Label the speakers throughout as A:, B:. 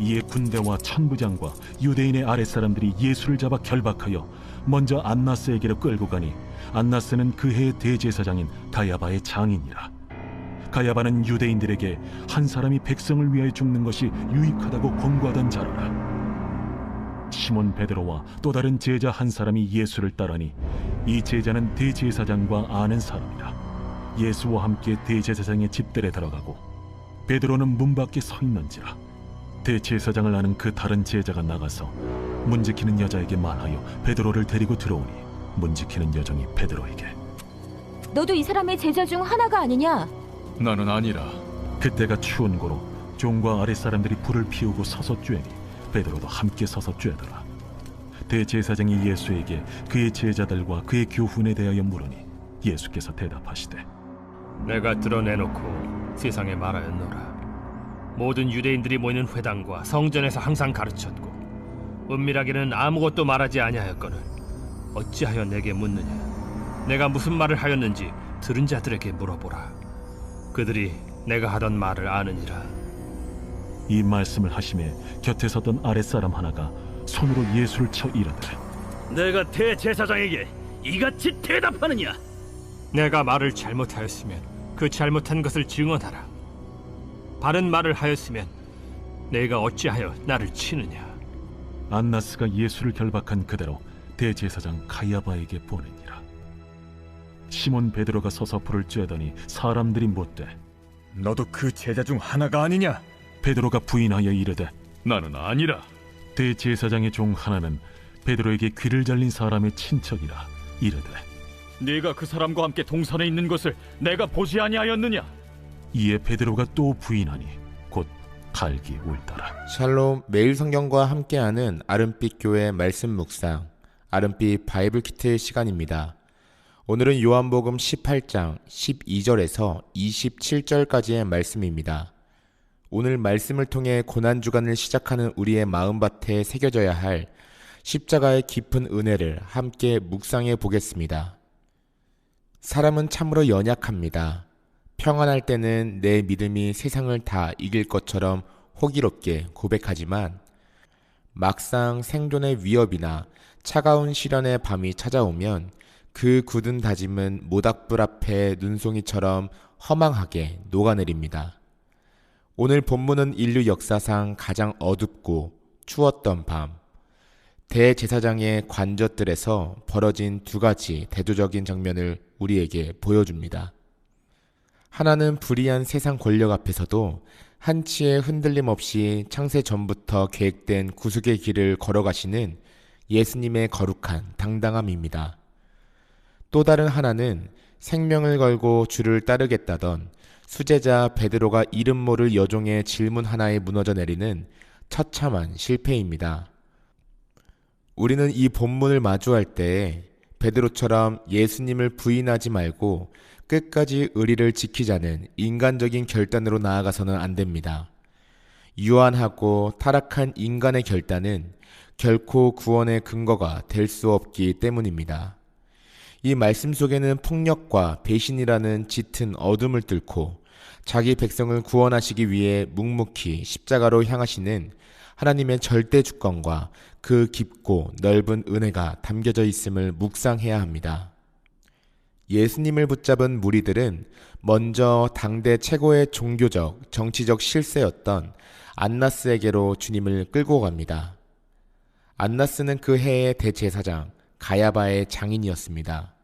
A: 이에 군대와 천부장과 유대인의 아랫사람들이 예수를 잡아 결박하여 먼저 안나스에게로 끌고 가니 안나스는 그 해의 대제사장인 가야바의 장인이라. 가야바는 유대인들에게 한 사람이 백성을 위하여 죽는 것이 유익하다고 권고하던 자라라. 시몬 베드로와 또 다른 제자 한 사람이 예수를 따르니 이 제자는 대제사장과 아는 사람이라. 예수와 함께 대제사장의 집들에 들어가고 베드로는 문 밖에 서 있는지라. 대제사장을 아는 그 다른 제자가 나가서 문 지키는 여자에게 말하여 베드로를 데리고 들어오니 문 지키는 여종이 베드로에게
B: 너도 이 사람의 제자 중 하나가 아니냐?
C: 나는 아니라.
A: 그때가 추운 고로 종과 아랫사람들이 불을 피우고 서서 쬐니 베드로도 함께 서서 쬐더라. 대제사장이 예수에게 그의 제자들과 그의 교훈에 대하여 물으니 예수께서 대답하시되
D: 내가 드러내놓고 세상에 말하였노라. 모든 유대인들이 모이는 회당과 성전에서 항상 가르쳤고 은밀하게는 아무것도 말하지 아니하였거늘 어찌하여 내게 묻느냐? 내가 무슨 말을 하였는지 들은 자들에게 물어보라. 그들이 내가 하던 말을 아느니라.
A: 이 말씀을 하심에 곁에 섰던 아랫사람 하나가 손으로 예수를 쳐 이르되
E: 내가 대제사장에게 이같이 대답하느냐?
D: 내가 말을 잘못하였으면 그 잘못한 것을 증언하라. 바른 말을 하였으면 내가 어찌하여 나를 치느냐?
A: 안나스가 예수를 결박한 그대로 대제사장 가야바에게 보내니라. 시몬 베드로가 서서 불을 쬐더니 사람들이 묻되
C: 너도 그 제자 중 하나가 아니냐?
A: 베드로가 부인하여 이르되
C: 나는 아니라.
A: 대제사장의 종 하나는 베드로에게 귀를 잘린 사람의 친척이라 이르되
C: 네가 그 사람과 함께 동산에 있는 것을 내가 보지 아니하였느냐?
A: 이에 베드로가 또 부인하니 곧 갈기 울더라.
F: 샬롬, 매일 성경과 함께하는 아름빛 교회 말씀 묵상, 아름빛 바이블 키트 시간입니다. 오늘은 요한복음 18장 12절에서 27절까지의 말씀입니다. 오늘 말씀을 통해 고난주간을 시작하는 우리의 마음밭에 새겨져야 할 십자가의 깊은 은혜를 함께 묵상해 보겠습니다. 사람은 참으로 연약합니다. 평안할 때는 내 믿음이 세상을 다 이길 것처럼 호기롭게 고백하지만 막상 생존의 위협이나 차가운 시련의 밤이 찾아오면 그 굳은 다짐은 모닥불 앞에 눈송이처럼 허망하게 녹아내립니다. 오늘 본문은 인류 역사상 가장 어둡고 추웠던 밤, 대제사장의 관저들에서 벌어진 두 가지 대조적인 장면을 우리에게 보여줍니다. 하나는 불의한 세상 권력 앞에서도 한치의 흔들림 없이 창세 전부터 계획된 구속의 길을 걸어가시는 예수님의 거룩한 당당함입니다. 또 다른 하나는 생명을 걸고 주를 따르겠다던 수제자 베드로가 이름 모를 여종의 질문 하나에 무너져 내리는 처참한 실패입니다. 우리는 이 본문을 마주할 때 베드로처럼 예수님을 부인하지 말고 끝까지 의리를 지키자는 인간적인 결단으로 나아가서는 안 됩니다. 유한하고 타락한 인간의 결단은 결코 구원의 근거가 될 수 없기 때문입니다. 이 말씀 속에는 폭력과 배신이라는 짙은 어둠을 뚫고 자기 백성을 구원하시기 위해 묵묵히 십자가로 향하시는 하나님의 절대 주권과 그 깊고 넓은 은혜가 담겨져 있음을 묵상해야 합니다. 예수님을 붙잡은 무리들은 먼저 당대 최고의 종교적, 정치적 실세였던 안나스에게로 주님을 끌고 갑니다. 안나스는 그 해의 대제사장 가야바의 장인이었습니다.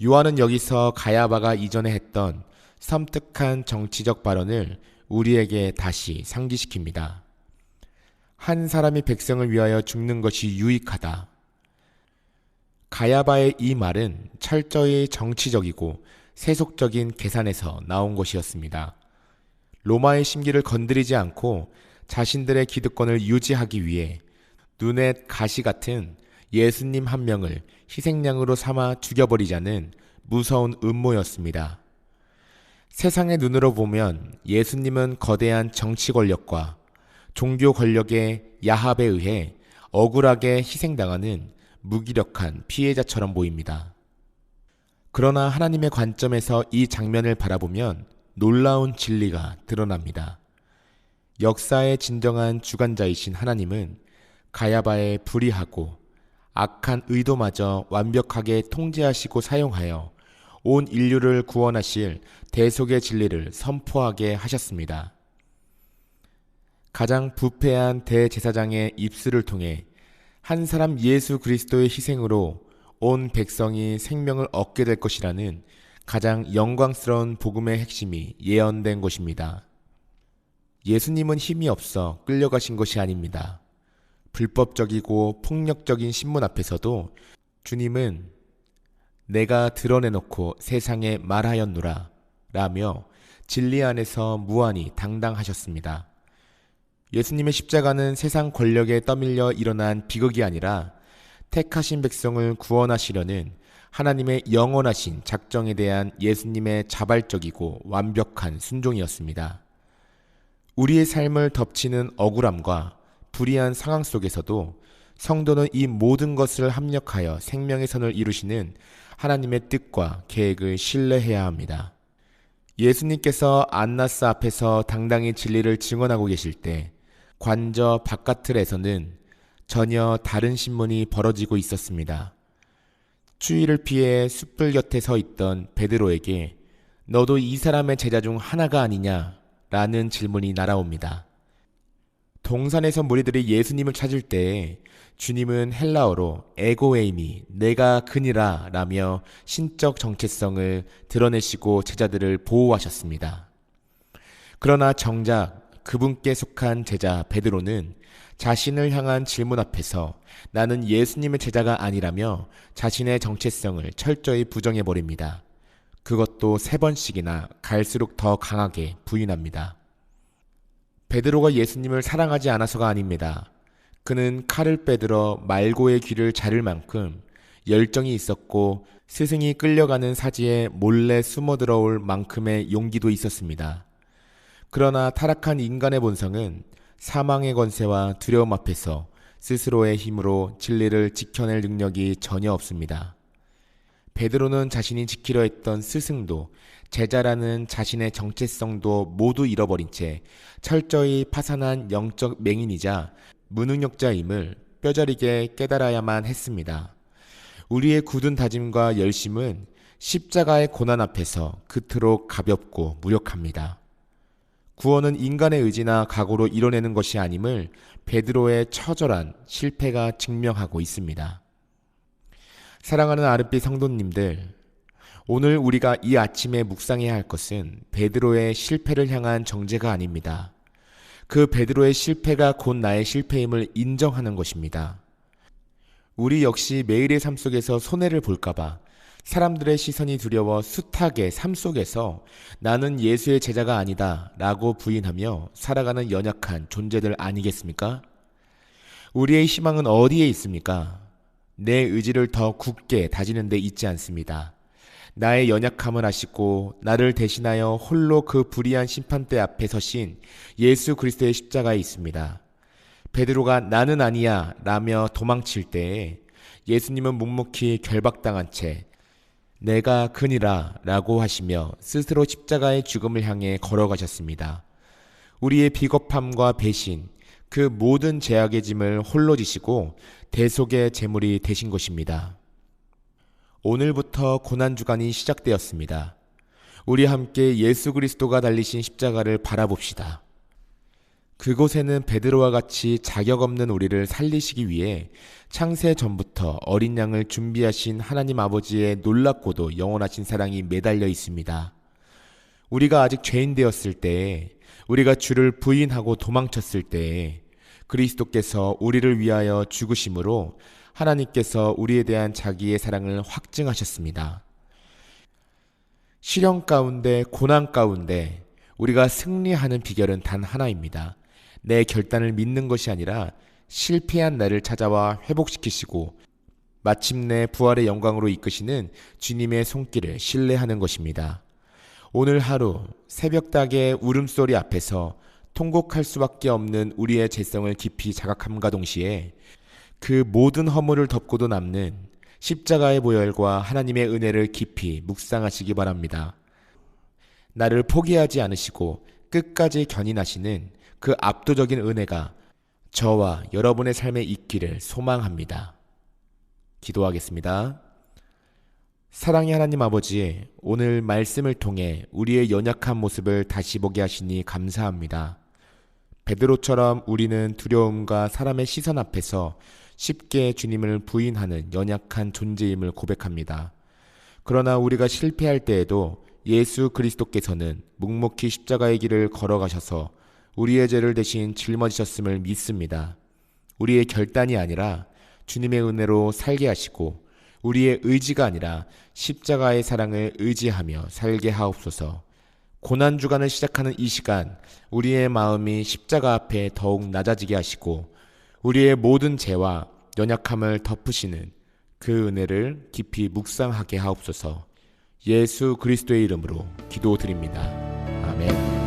F: 요한은 여기서 가야바가 이전에 했던 섬뜩한 정치적 발언을 우리에게 다시 상기시킵니다. 한 사람이 백성을 위하여 죽는 것이 유익하다. 가야바의 이 말은 철저히 정치적이고 세속적인 계산에서 나온 것이었습니다. 로마의 심기를 건드리지 않고 자신들의 기득권을 유지하기 위해 눈에 가시 같은 예수님 한 명을 희생양으로 삼아 죽여버리자는 무서운 음모였습니다. 세상의 눈으로 보면 예수님은 거대한 정치 권력과 종교 권력의 야합에 의해 억울하게 희생당하는 무기력한 피해자처럼 보입니다. 그러나 하나님의 관점에서 이 장면을 바라보면 놀라운 진리가 드러납니다. 역사의 진정한 주관자이신 하나님은 가야바의 불의하고 악한 의도마저 완벽하게 통제하시고 사용하여 온 인류를 구원하실 대속의 진리를 선포하게 하셨습니다. 가장 부패한 대제사장의 입술을 통해 한 사람 예수 그리스도의 희생으로 온 백성이 생명을 얻게 될 것이라는 가장 영광스러운 복음의 핵심이 예언된 것입니다. 예수님은 힘이 없어 끌려가신 것이 아닙니다. 불법적이고 폭력적인 신문 앞에서도 주님은 내가 드러내놓고 세상에 말하였노라 라며 진리 안에서 무한히 당당하셨습니다. 예수님의 십자가는 세상 권력에 떠밀려 일어난 비극이 아니라 택하신 백성을 구원하시려는 하나님의 영원하신 작정에 대한 예수님의 자발적이고 완벽한 순종이었습니다. 우리의 삶을 덮치는 억울함과 불의한 상황 속에서도 성도는 이 모든 것을 합력하여 생명의 선을 이루시는 하나님의 뜻과 계획을 신뢰해야 합니다. 예수님께서 안나스 앞에서 당당히 진리를 증언하고 계실 때 관저 바깥틀에서는 전혀 다른 신문이 벌어지고 있었습니다. 추위를 피해 숯불 곁에 서 있던 베드로에게 너도 이 사람의 제자 중 하나가 아니냐? 라는 질문이 날아옵니다. 동산에서 무리들이 예수님을 찾을 때 주님은 헬라어로 에고에이미 내가 그니라 라며 신적 정체성을 드러내시고 제자들을 보호하셨습니다. 그러나 정작 그분께 속한 제자 베드로는 자신을 향한 질문 앞에서 나는 예수님의 제자가 아니라며 자신의 정체성을 철저히 부정해버립니다. 그것도 3번씩이나 갈수록 더 강하게 부인합니다. 베드로가 예수님을 사랑하지 않아서가 아닙니다. 그는 칼을 빼들어 말고의 귀를 자를 만큼 열정이 있었고 스승이 끌려가는 사지에 몰래 숨어 들어올 만큼의 용기도 있었습니다. 그러나 타락한 인간의 본성은 사망의 권세와 두려움 앞에서 스스로의 힘으로 진리를 지켜낼 능력이 전혀 없습니다. 베드로는 자신이 지키려 했던 스승도 제자라는 자신의 정체성도 모두 잃어버린 채 철저히 파산한 영적 맹인이자 무능력자임을 뼈저리게 깨달아야만 했습니다. 우리의 굳은 다짐과 열심은 십자가의 고난 앞에서 그토록 가볍고 무력합니다. 구원은 인간의 의지나 각오로 이뤄내는 것이 아님을 베드로의 처절한 실패가 증명하고 있습니다. 사랑하는 아르피 성도님들, 오늘 우리가 이 아침에 묵상해야 할 것은 베드로의 실패를 향한 정죄가 아닙니다. 그 베드로의 실패가 곧 나의 실패임을 인정하는 것입니다. 우리 역시 매일의 삶 속에서 손해를 볼까봐 사람들의 시선이 두려워 숱하게 삶 속에서 나는 예수의 제자가 아니다 라고 부인하며 살아가는 연약한 존재들 아니겠습니까? 우리의 희망은 어디에 있습니까? 내 의지를 더 굳게 다지는 데 있지 않습니다. 나의 연약함을 아시고 나를 대신하여 홀로 그 불의한 심판대 앞에 서신 예수 그리스도의 십자가에 있습니다. 베드로가 나는 아니야 라며 도망칠 때에 예수님은 묵묵히 결박당한 채 내가 그니라 라고 하시며 스스로 십자가의 죽음을 향해 걸어가셨습니다. 우리의 비겁함과 배신, 그 모든 죄악의 짐을 홀로 지시고 대속의 제물이 되신 것입니다. 오늘부터 고난주간이 시작되었습니다. 우리 함께 예수 그리스도가 달리신 십자가를 바라봅시다. 그곳에는 베드로와 같이 자격 없는 우리를 살리시기 위해 창세 전부터 어린 양을 준비하신 하나님 아버지의 놀랍고도 영원하신 사랑이 매달려 있습니다. 우리가 아직 죄인 되었을 때에, 우리가 주를 부인하고 도망쳤을 때에 그리스도께서 우리를 위하여 죽으심으로 하나님께서 우리에 대한 자기의 사랑을 확증하셨습니다. 시련 가운데, 고난 가운데 우리가 승리하는 비결은 단 하나입니다. 내 결단을 믿는 것이 아니라 실패한 나를 찾아와 회복시키시고 마침내 부활의 영광으로 이끄시는 주님의 손길을 신뢰하는 것입니다. 오늘 하루 새벽닭의 울음소리 앞에서 통곡할 수밖에 없는 우리의 죄성을 깊이 자각함과 동시에 그 모든 허물을 덮고도 남는 십자가의 보혈과 하나님의 은혜를 깊이 묵상하시기 바랍니다. 나를 포기하지 않으시고 끝까지 견인하시는 그 압도적인 은혜가 저와 여러분의 삶에 있기를 소망합니다. 기도하겠습니다. 사랑의 하나님 아버지, 오늘 말씀을 통해 우리의 연약한 모습을 다시 보게 하시니 감사합니다. 베드로처럼 우리는 두려움과 사람의 시선 앞에서 쉽게 주님을 부인하는 연약한 존재임을 고백합니다. 그러나 우리가 실패할 때에도 예수 그리스도께서는 묵묵히 십자가의 길을 걸어가셔서 우리의 죄를 대신 짊어지셨음을 믿습니다. 우리의 결단이 아니라 주님의 은혜로 살게 하시고 우리의 의지가 아니라 십자가의 사랑을 의지하며 살게 하옵소서. 고난주간을 시작하는 이 시간, 우리의 마음이 십자가 앞에 더욱 낮아지게 하시고 우리의 모든 죄와 연약함을 덮으시는 그 은혜를 깊이 묵상하게 하옵소서. 예수 그리스도의 이름으로 기도드립니다. 아멘.